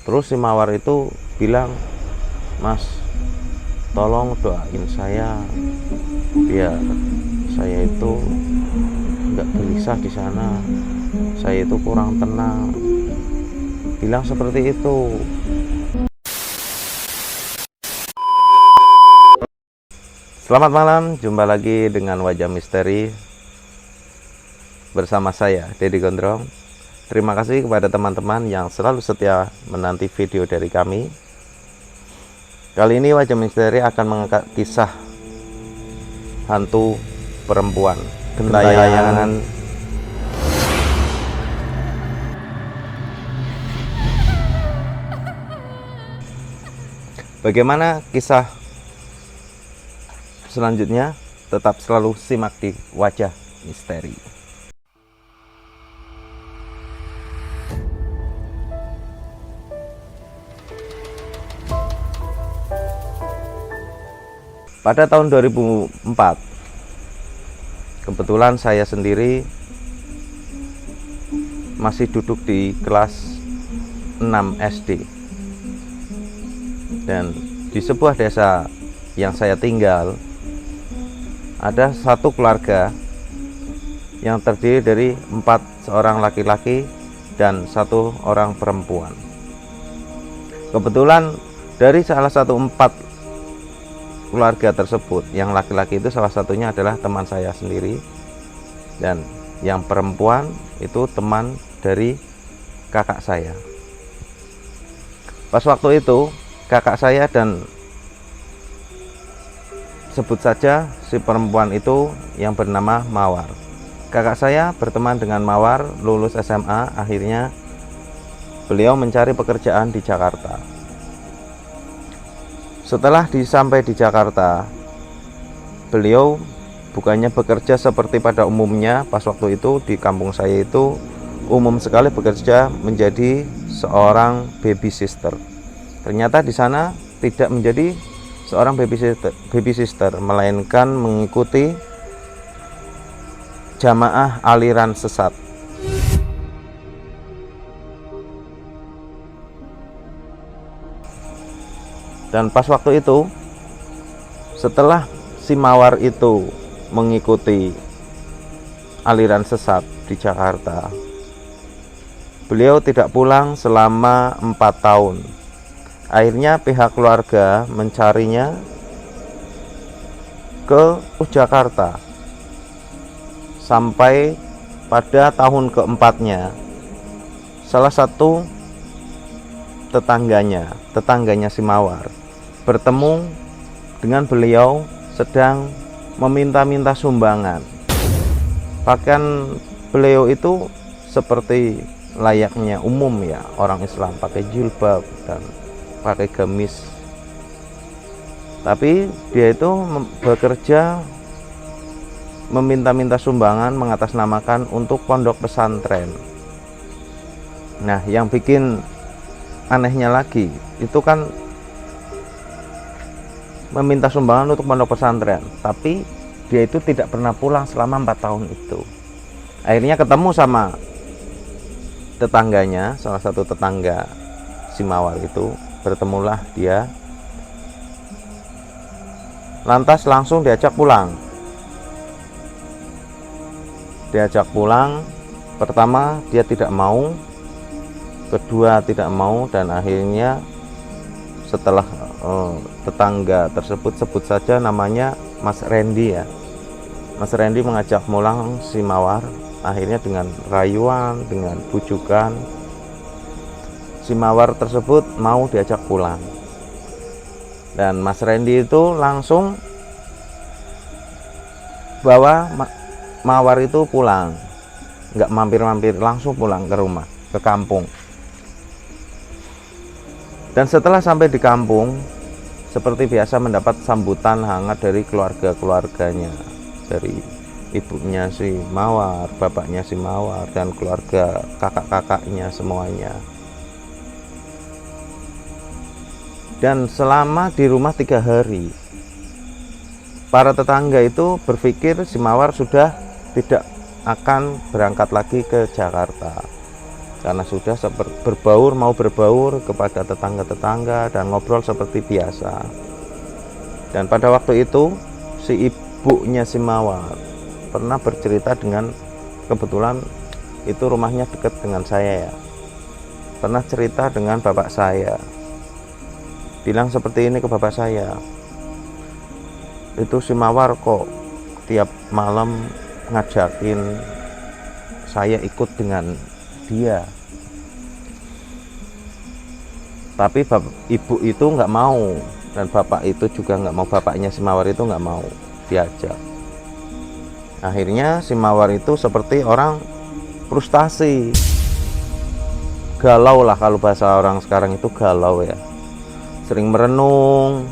Terus si Mawar itu bilang, "Mas, tolong doain saya biar saya itu nggak gelisah di sana. Saya itu kurang tenang." Bilang seperti itu. Selamat malam, jumpa lagi dengan Wajah Misteri bersama saya, Deddy Gondrong. Terima kasih kepada teman-teman yang selalu setia menanti video dari kami. Kali ini Wajah Misteri akan mengangkat kisah hantu perempuan gentayangan. Bagaimana kisah selanjutnya? Tetap selalu simak di Wajah Misteri. Pada tahun 2004, kebetulan saya sendiri masih duduk di kelas 6 SD. Dan di sebuah desa yang saya tinggal, ada satu keluarga yang terdiri dari 4 seorang laki-laki dan 1 orang perempuan. Kebetulan dari salah satu 4 keluarga tersebut, yang laki-laki itu salah satunya adalah teman saya sendiri, dan yang perempuan itu teman dari kakak saya. Pas waktu itu kakak saya dan sebut saja si perempuan itu yang bernama Mawar. Kakak saya berteman dengan Mawar, lulus SMA, akhirnya beliau mencari pekerjaan di Jakarta. Setelah sampai di Jakarta, beliau bukannya bekerja seperti pada umumnya. Pas waktu itu di kampung saya itu umum sekali bekerja menjadi seorang baby sister. Ternyata di sana tidak menjadi seorang baby sister, melainkan mengikuti jamaah aliran sesat. Dan pas waktu itu, setelah si Mawar itu mengikuti aliran sesat di Jakarta, beliau tidak pulang selama 4 tahun. Akhirnya pihak keluarga mencarinya ke Jakarta. Sampai pada tahun keempatnya, salah satu tetangganya si Mawar bertemu dengan beliau sedang meminta-minta sumbangan. Bahkan beliau itu seperti layaknya umum ya, orang Islam, pakai jilbab dan pakai gamis. Tapi dia itu bekerja meminta-minta sumbangan mengatasnamakan untuk pondok pesantren. Nah, yang bikin anehnya lagi, itu kan meminta sumbangan untuk pondok pesantren, tapi dia itu tidak pernah pulang selama 4 tahun itu. Akhirnya ketemu sama tetangganya, salah satu tetangga si Mawar itu, bertemulah dia. Lantas langsung diajak pulang. Pertama dia tidak mau, kedua tidak mau, dan akhirnya setelah tetangga tersebut, sebut saja namanya Mas Randy ya, Mas Randy mengajak pulang si Mawar. Akhirnya dengan rayuan, dengan bujukan, si Mawar tersebut mau diajak pulang. Dan Mas Randy itu langsung bawa Mawar itu pulang, nggak mampir-mampir, langsung pulang ke rumah, ke kampung. Dan setelah sampai di kampung, seperti biasa mendapat sambutan hangat dari keluarga-keluarganya, dari ibunya si Mawar, bapaknya si Mawar, dan keluarga kakak-kakaknya semuanya. Dan selama di rumah 3 hari, para tetangga itu berpikir si Mawar sudah tidak akan berangkat lagi ke Jakarta. karena sudah mau berbaur kepada tetangga-tetangga dan ngobrol seperti biasa. Dan pada waktu itu si ibunya si Mawar pernah bercerita dengan, kebetulan itu rumahnya dekat dengan saya ya, pernah cerita dengan bapak saya, bilang seperti ini ke bapak saya, itu si Mawar kok tiap malam ngajakin saya ikut dengan dia, tapi ibu itu nggak mau, dan bapak itu juga nggak mau, bapaknya si Mawar itu nggak mau diajak. Akhirnya si Mawar itu seperti orang frustasi, galau lah, kalau bahasa orang sekarang itu galau ya, sering merenung.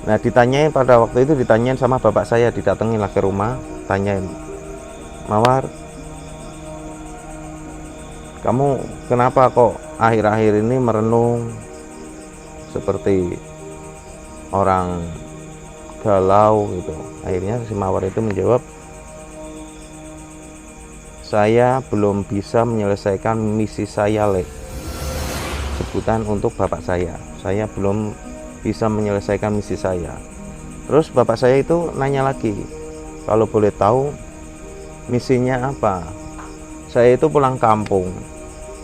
Nah ditanyain, pada waktu itu ditanyain sama bapak saya, didatengin lah ke rumah, tanyain, Mawar, kamu kenapa kok akhir-akhir ini merenung seperti orang galau gitu. Akhirnya si Mawar itu menjawab, saya belum bisa menyelesaikan misi saya, Le. Sebutan untuk bapak saya belum bisa menyelesaikan misi saya. Terus bapak saya itu nanya lagi, kalau boleh tahu misinya apa? Saya itu pulang kampung.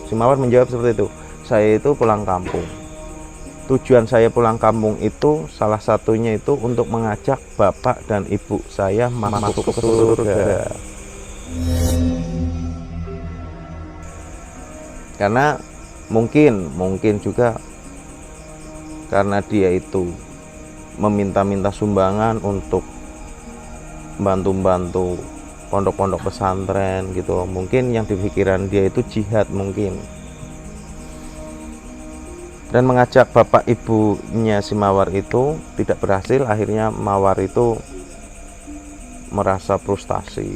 Si Mawar menjawab seperti itu, saya itu pulang kampung. Tujuan saya pulang kampung itu salah satunya itu untuk mengajak bapak dan ibu saya masuk ke surga. Karena mungkin juga karena dia itu meminta-minta sumbangan untuk bantu-bantu pondok-pondok pesantren gitu, mungkin yang di pikiran dia itu jihad mungkin, dan mengajak bapak ibunya si Mawar itu tidak berhasil. Akhirnya Mawar itu merasa frustasi.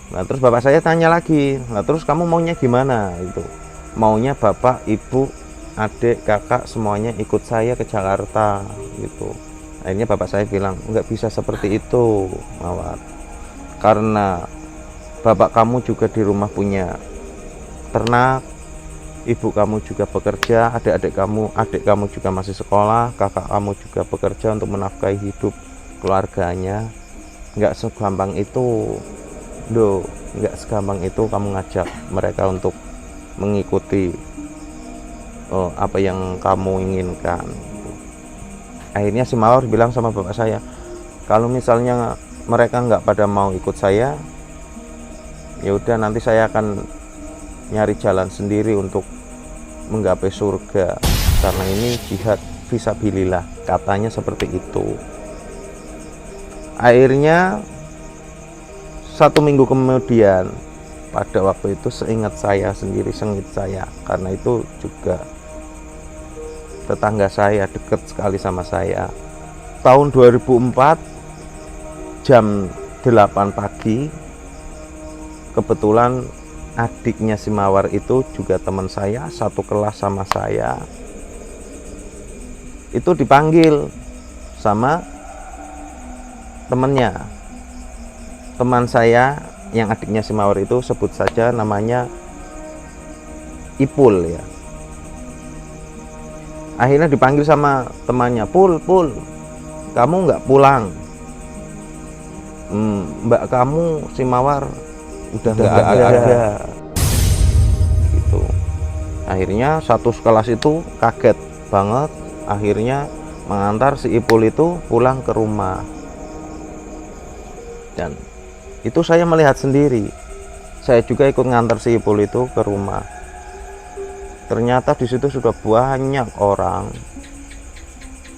Nah terus bapak saya tanya lagi, nah terus kamu maunya gimana? Itu maunya bapak, ibu, adik, kakak semuanya ikut saya ke Jakarta gitu. Akhirnya bapak saya bilang, nggak bisa seperti itu Mawar, karena bapak kamu juga di rumah punya ternak, ibu kamu juga bekerja, adik kamu juga masih sekolah, kakak kamu juga bekerja untuk menafkahi hidup keluarganya. Nggak segampang itu nggak segampang itu kamu ngajak mereka untuk mengikuti apa yang kamu inginkan. Akhirnya si Mawar bilang sama bapak saya, kalau misalnya mereka nggak pada mau ikut saya, ya udah nanti saya akan nyari jalan sendiri untuk menggapai surga, karena ini jihad fisabilillah, katanya seperti itu. Akhirnya 1 minggu kemudian, pada waktu itu seingat saya, karena itu juga tetangga saya, dekat sekali sama saya. Tahun 2004 jam 8 pagi, kebetulan adiknya si Mawar itu juga teman saya, satu kelas sama saya, itu dipanggil sama teman saya yang adiknya si Mawar itu, sebut saja namanya Ipul ya. Akhirnya dipanggil sama temannya, Pul, kamu nggak pulang? Mbak kamu si Mawar udah nggak ada. Gitu. Akhirnya satu kelas itu kaget banget. Akhirnya mengantar si Ipul itu pulang ke rumah. Dan itu saya melihat sendiri. Saya juga ikut ngantar si Ipul itu ke rumah. Ternyata di situ sudah banyak orang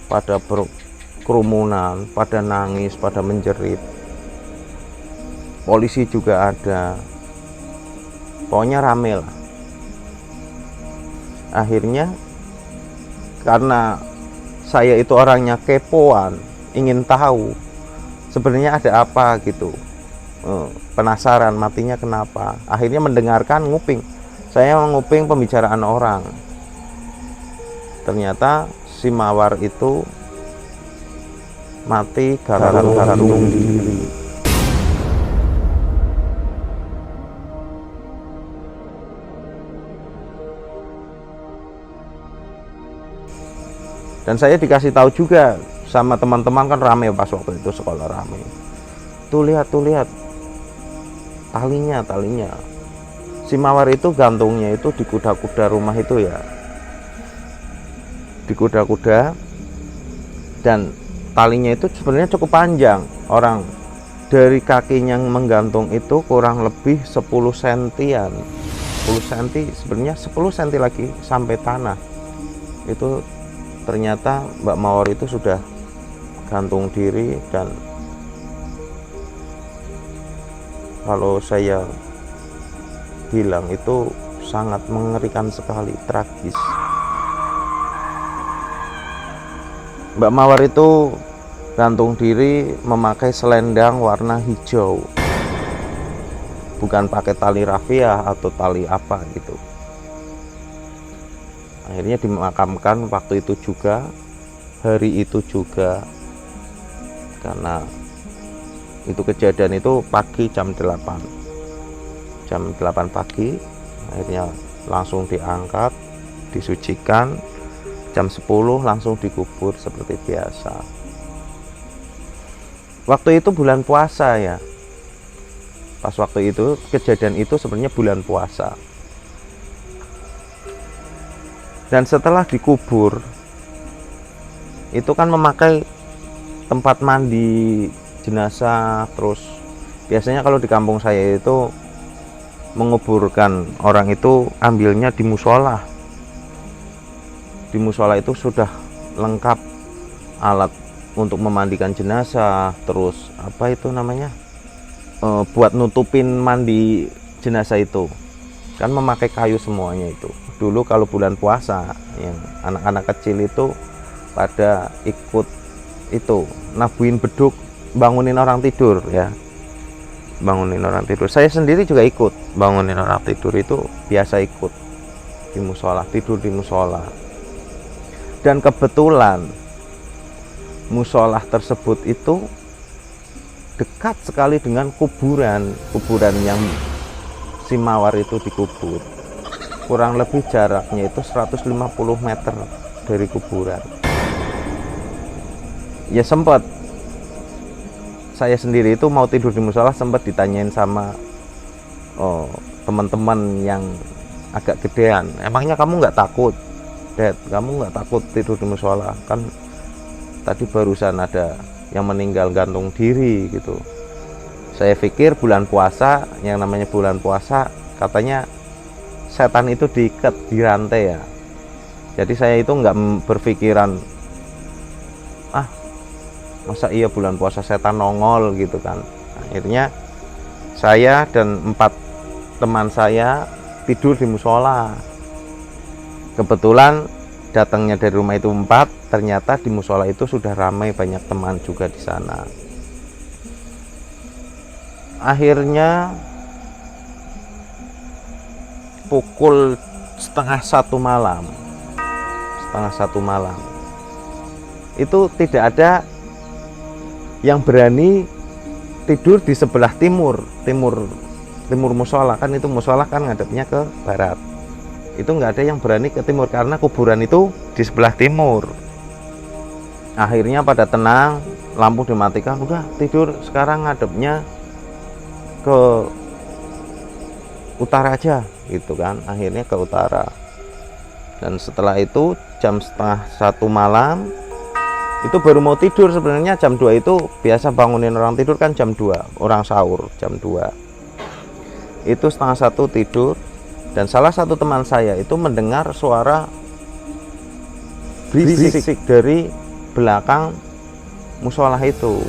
pada berkerumunan, pada nangis, pada menjerit. Polisi juga ada. Pokoknya rame lah. Akhirnya karena saya itu orangnya kepoan, ingin tahu sebenarnya ada apa gitu. Penasaran matinya kenapa. Akhirnya mendengarkan, nguping. Saya menguping pembicaraan orang. Ternyata si Mawar itu mati gara-gara diri. Dan saya dikasih tahu juga sama teman-teman, kan rame pas waktu itu, sekolah rame. Tuh lihat talinya. Si mawar itu gantungnya itu di kuda-kuda rumah itu ya, di kuda-kuda, dan talinya itu sebenarnya cukup panjang. Orang dari kakinya yang menggantung itu kurang lebih 10 sentian, 10 cm, sebenarnya 10 cm lagi sampai tanah. Itu ternyata Mbak Mawar itu sudah gantung diri, dan kalau saya bilang itu sangat mengerikan sekali, tragis. Mbak Mawar itu gantung diri memakai selendang warna hijau, bukan pakai tali rafia atau tali apa gitu. Akhirnya dimakamkan waktu itu juga, hari itu juga, karena itu kejadian itu pagi jam 8 pagi. Akhirnya langsung diangkat, disucikan, jam 10 langsung dikubur seperti biasa. Waktu itu bulan puasa ya, pas waktu itu kejadian itu sebenarnya bulan puasa. Dan setelah dikubur itu kan memakai tempat mandi jenazah. Terus biasanya kalau di kampung saya itu menguburkan orang itu ambilnya di musola. Di musola itu sudah lengkap alat untuk memandikan jenazah, terus apa itu namanya, buat nutupin mandi jenazah itu kan memakai kayu semuanya itu. Dulu kalau bulan puasa yang anak-anak kecil itu pada ikut itu nabuin beduk, bangunin orang tidur ya, bangunin orang tidur. Saya sendiri juga ikut bangunin orang tidur, itu biasa ikut di musola, tidur di musola. Dan kebetulan musola tersebut itu dekat sekali dengan kuburan yang si Mawar itu dikubur. Kurang lebih jaraknya itu 150 meter dari kuburan. Ya sempat saya sendiri itu mau tidur di musola, sempat ditanyain sama teman-teman yang agak gedean, emangnya kamu nggak takut, Dad, kamu nggak takut tidur di musola? Kan tadi barusan ada yang meninggal gantung diri gitu. Saya pikir bulan puasa, yang namanya bulan puasa katanya setan itu diikat di rantai ya. Jadi saya itu nggak berpikiran, masa iya bulan puasa setan nongol gitu kan. Akhirnya saya dan 4 teman saya tidur di musola. Kebetulan datangnya dari rumah itu 4, ternyata di musola itu sudah ramai, banyak teman juga di sana. Akhirnya pukul setengah satu malam itu tidak ada yang berani tidur di sebelah timur musola. Kan itu musola kan ngadepnya ke barat, itu nggak ada yang berani ke timur karena kuburan itu di sebelah timur. Akhirnya pada tenang, lampu dimatikan, udah tidur sekarang ngadepnya ke utara aja gitu kan. Akhirnya ke utara. Dan setelah itu jam setengah 1 malam itu baru mau tidur. Sebenarnya jam 2 itu biasa bangunin orang tidur kan jam 2, orang sahur jam 2. Itu setengah 1 tidur, dan salah satu teman saya itu mendengar suara berisik dari belakang musola itu.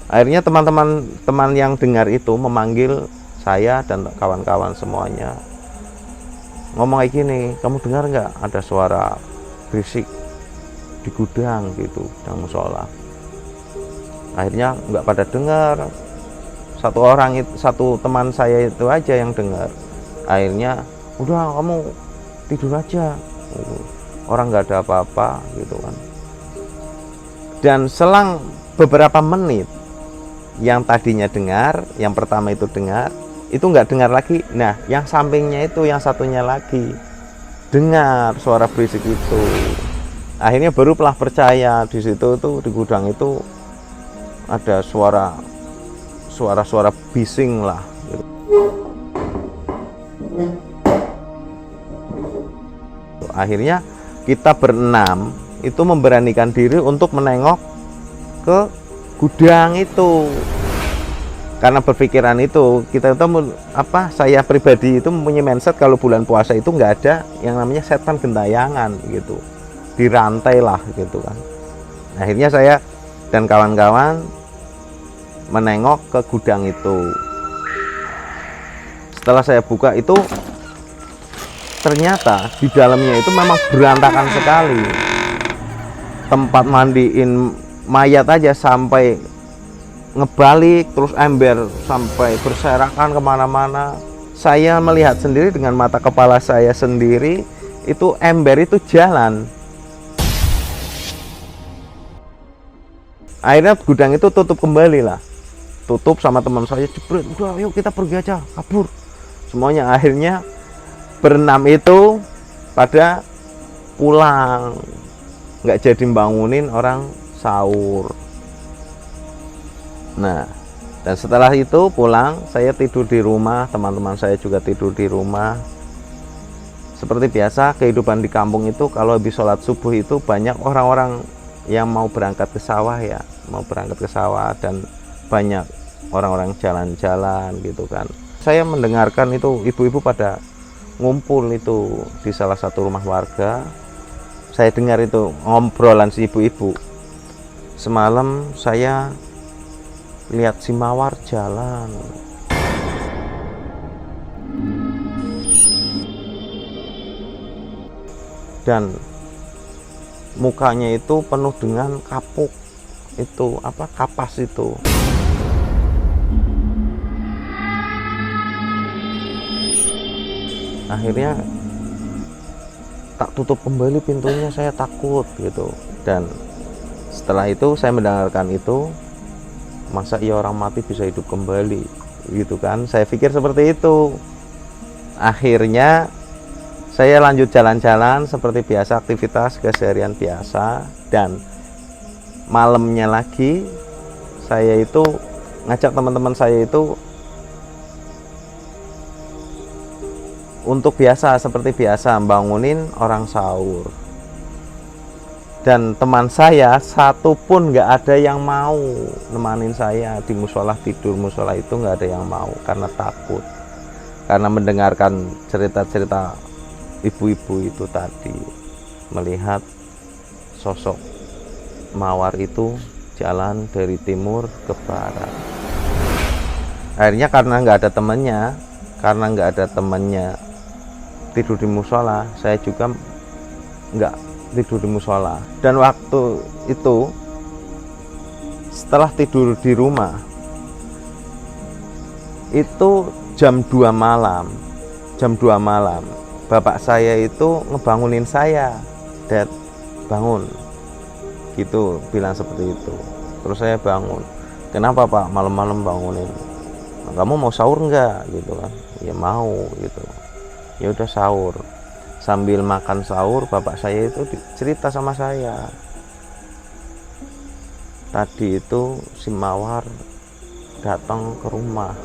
Akhirnya teman-teman yang dengar itu memanggil saya dan kawan-kawan semuanya, ngomong kayak gini, kamu dengar nggak ada suara berisik di gudang gitu, gudang musola. Akhirnya nggak pada dengar, satu teman saya itu aja yang dengar. Akhirnya udah kamu tidur aja, orang nggak ada apa-apa gitu kan. Dan selang beberapa menit, yang tadinya dengar, yang pertama itu dengar, itu nggak dengar lagi. Nah, yang sampingnya itu, yang satunya lagi dengar suara berisik itu. Akhirnya barulah percaya. Di situ tuh, di gudang itu ada suara bising lah gitu. Akhirnya kita berenam itu memberanikan diri untuk menengok ke gudang itu. Karena berpikiran itu, kita itu saya pribadi itu mempunyai mindset kalau bulan puasa itu nggak ada yang namanya setan gentayangan gitu, dirantai lah gitu kan. Akhirnya saya dan kawan-kawan menengok ke gudang itu. Setelah saya buka itu, ternyata di dalamnya itu memang berantakan sekali. Tempat mandiin mayat aja sampai ngebalik, terus ember sampai berserakan kemana-mana. Saya melihat sendiri dengan mata kepala saya sendiri, itu ember itu jalan. Akhirnya gudang itu tutup kembali lah, tutup sama teman saya, jebret, udah yuk kita pergi aja, kabur semuanya. Akhirnya berenam itu pada pulang, nggak jadi bangunin orang sahur. Nah, dan setelah itu pulang, saya tidur di rumah, teman-teman saya juga tidur di rumah. Seperti biasa, kehidupan di kampung itu kalau habis sholat subuh itu banyak orang-orang yang mau berangkat ke sawah ya, mau berangkat ke sawah, dan banyak orang-orang jalan-jalan gitu kan. Saya mendengarkan itu ibu-ibu pada ngumpul itu di salah satu rumah warga. Saya dengar itu ngobrolan si ibu-ibu. Semalam saya lihat si mawar jalan. Dan mukanya itu penuh dengan kapuk. Itu kapas itu. Akhirnya tak tutup kembali pintunya, saya takut gitu. Dan setelah itu saya mendengarkan itu, masa iya orang mati bisa hidup kembali gitu kan, saya pikir seperti itu. Akhirnya saya lanjut jalan-jalan seperti biasa, aktivitas keseharian biasa. Dan malamnya lagi saya itu ngajak teman-teman saya itu untuk seperti biasa bangunin orang sahur. Dan teman saya satu pun nggak ada yang mau nemanin saya di musola, tidur musola itu nggak ada yang mau, karena takut, karena mendengarkan cerita-cerita ibu-ibu itu tadi, melihat sosok mawar itu jalan dari timur ke barat. Akhirnya karena nggak ada temannya tidur di musola, saya juga nggak tidur di musola. Dan waktu itu setelah tidur di rumah itu jam 2 malam bapak saya itu ngebangunin saya, "Dad, bangun," gitu, bilang seperti itu. Terus saya bangun. "Kenapa Pak malam-malam bangunin? Kamu mau sahur enggak?" gitu kan. "Ya mau," gitu. "Ya udah sahur." Sambil makan sahur, bapak saya itu cerita sama saya, tadi itu si mawar datang ke rumah.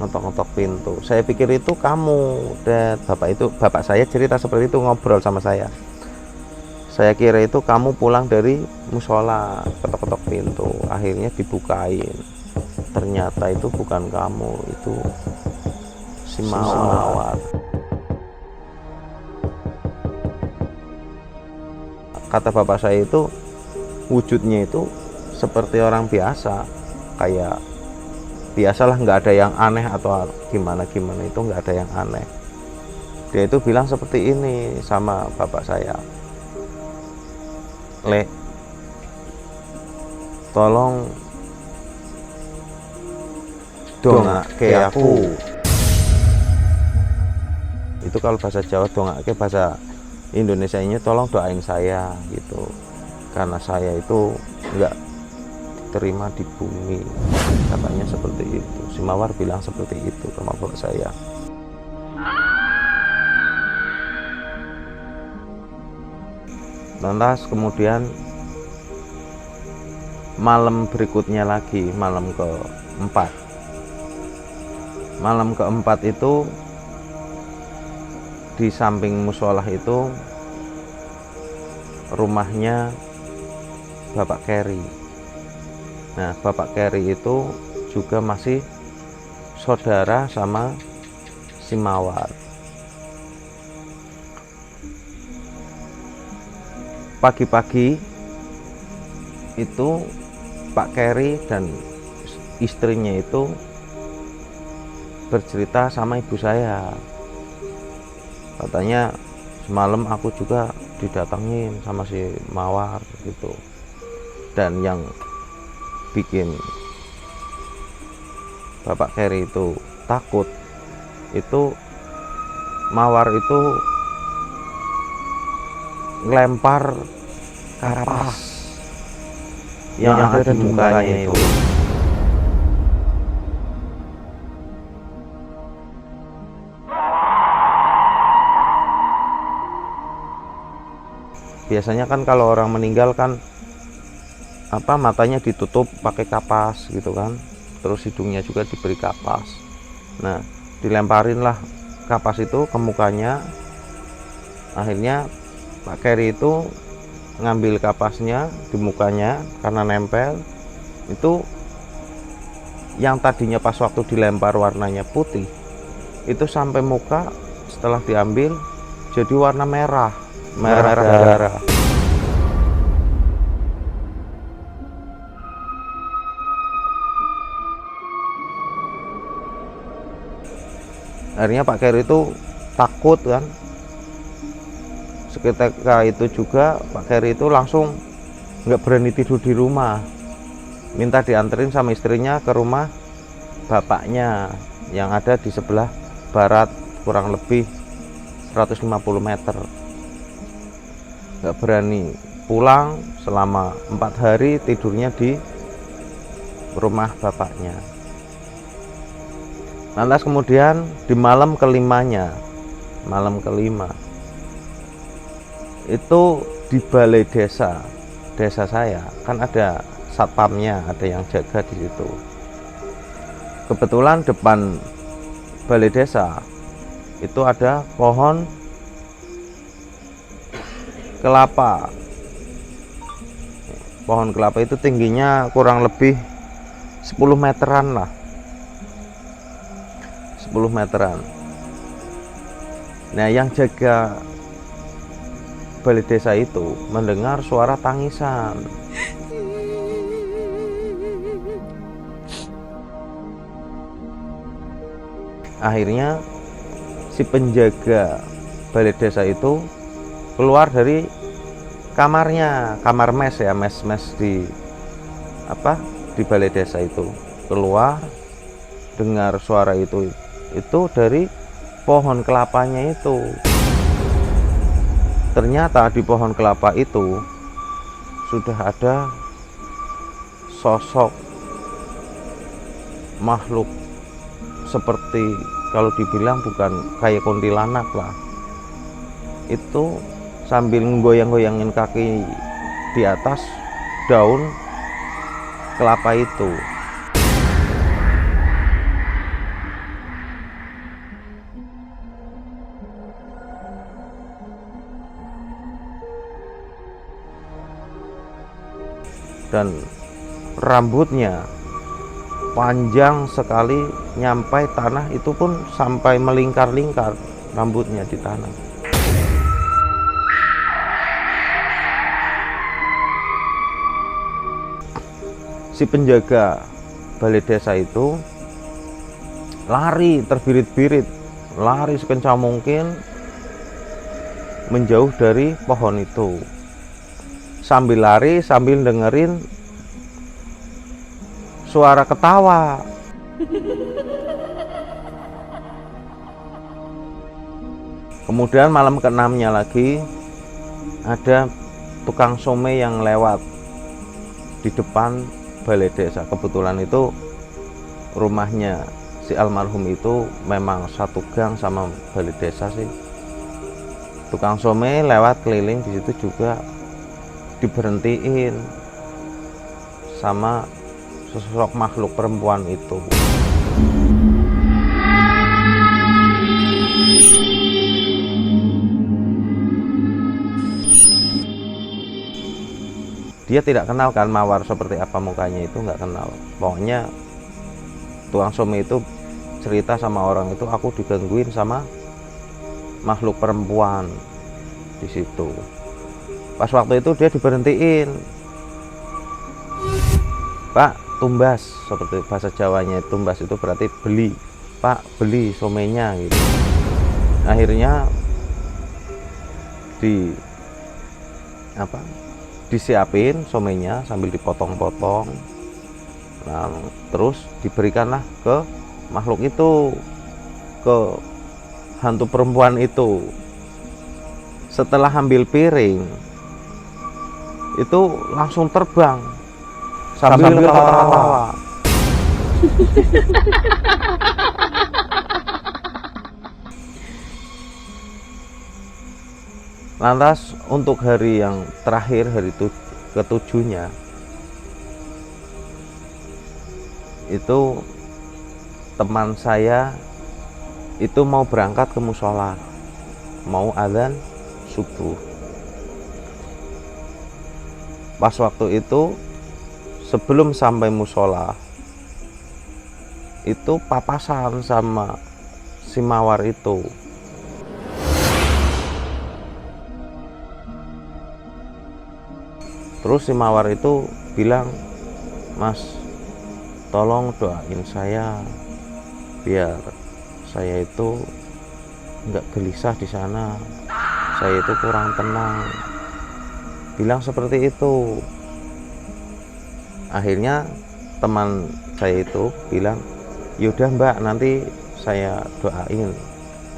Ngetok-ngetok pintu. Saya pikir itu kamu, Dad. Bapak saya cerita seperti itu, ngobrol sama saya. Saya kira itu kamu pulang dari musola, ketok-ketok pintu. Akhirnya dibukain. Ternyata itu bukan kamu, itu si mawar. Kata bapak saya itu wujudnya itu seperti orang biasa, kayak biasalah, nggak ada yang aneh atau gimana itu, nggak ada yang aneh. Dia itu bilang seperti ini sama bapak saya, "Le, tolong dongake aku." Itu kalau bahasa Jawa, dongake, bahasa Indonesianya tolong doain saya gitu. karena saya itu nggak diterima di bumi, katanya seperti itu. Si Mawar bilang seperti itu sama bapak saya. Lantas kemudian malam berikutnya lagi, malam keempat. Malam keempat itu di samping musolah itu rumahnya Bapak Keri. Nah, Bapak Keri itu juga masih saudara sama si Mawar. Pagi-pagi itu Pak Keri dan istrinya itu bercerita sama ibu saya, katanya semalam aku juga didatengin sama si Mawar gitu. Dan yang bikin Bapak Keri itu takut itu Mawar itu ngelempar kapas yang ada di mukanya itu. Biasanya kan kalau orang meninggal kan matanya ditutup pakai kapas gitu kan, terus hidungnya juga diberi kapas. Nah, dilemparinlah kapas itu ke mukanya. Akhirnya Pak Keri itu ngambil kapasnya di mukanya karena nempel. Itu yang tadinya pas waktu dilempar warnanya putih, itu sampai muka setelah diambil jadi warna merah darah. Akhirnya Pak Keri itu takut kan. Seketika itu juga Pak Keri itu langsung nggak berani tidur di rumah, minta dianterin sama istrinya ke rumah bapaknya yang ada di sebelah barat, kurang lebih 150 meter. Nggak berani pulang selama 4 hari, tidurnya di rumah bapaknya. Lantas kemudian di malam kelima itu di balai desa saya kan ada satpamnya, ada yang jaga di situ. Kebetulan depan balai desa itu ada pohon kelapa. Pohon kelapa itu tingginya kurang lebih 10 meteran lah. 10 meteran. Nah, yang jaga balai desa itu mendengar suara tangisan. Akhirnya si penjaga balai desa itu keluar dari kamarnya, kamar mes ya, mes di di balai desa itu. Keluar dengar suara itu dari pohon kelapanya itu. Ternyata di pohon kelapa itu sudah ada sosok makhluk, seperti kalau dibilang bukan kayak kuntilanak lah. Itu sambil goyang-goyangin kaki di atas daun kelapa itu. Dan rambutnya panjang sekali, nyampai tanah itu pun sampai melingkar-lingkar rambutnya di tanah. Si penjaga balai desa itu lari terbirit-birit, lari sekencang mungkin menjauh dari pohon itu. Sambil lari, sambil dengerin suara ketawa. Kemudian malam ke-6-nya lagi ada tukang somai yang lewat di depan balai desa. Kebetulan itu rumahnya si almarhum itu memang satu gang sama balai desa sih. Tukang somai lewat keliling di situ juga diberhentiin sama sosok makhluk perempuan itu. Dia tidak kenal kan Mawar seperti apa mukanya, itu nggak kenal. Pokoknya tukang somai itu cerita sama orang itu, aku digangguin sama makhluk perempuan di situ. Pas waktu itu dia diberhentiin, Pak, tumbas, seperti bahasa Jawanya. Tumbas itu berarti beli, Pak, beli somainya gitu. Akhirnya disiapin somainya sambil dipotong-potong. Nah, terus diberikanlah ke makhluk itu, ke hantu perempuan itu. Setelah ambil piring itu langsung terbang sambil ketawa-tawa. Lantas untuk hari yang terakhir, hari ketujuhnya, itu teman saya itu mau berangkat ke musola, mau adzan subuh. Pas waktu itu sebelum sampai musola itu papasan sama si Mawar itu. Terus si Mawar itu bilang, Mas, tolong doain saya biar saya itu nggak gelisah di sana, saya itu kurang tenang. Bilang seperti itu. Akhirnya teman saya itu bilang, yaudah Mbak, nanti saya doain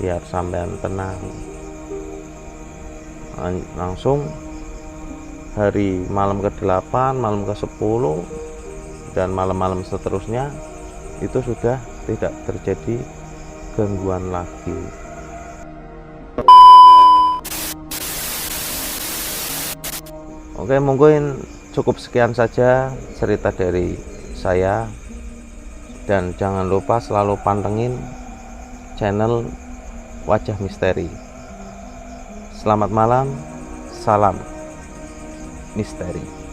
biar sampean tenang. Langsung hari malam ke-8, malam ke-10, dan malam-malam seterusnya itu sudah tidak terjadi gangguan lagi. Oke, mungkin cukup sekian saja cerita dari saya, dan jangan lupa selalu pantengin channel Wajah Misteri. Selamat malam, salam misteri.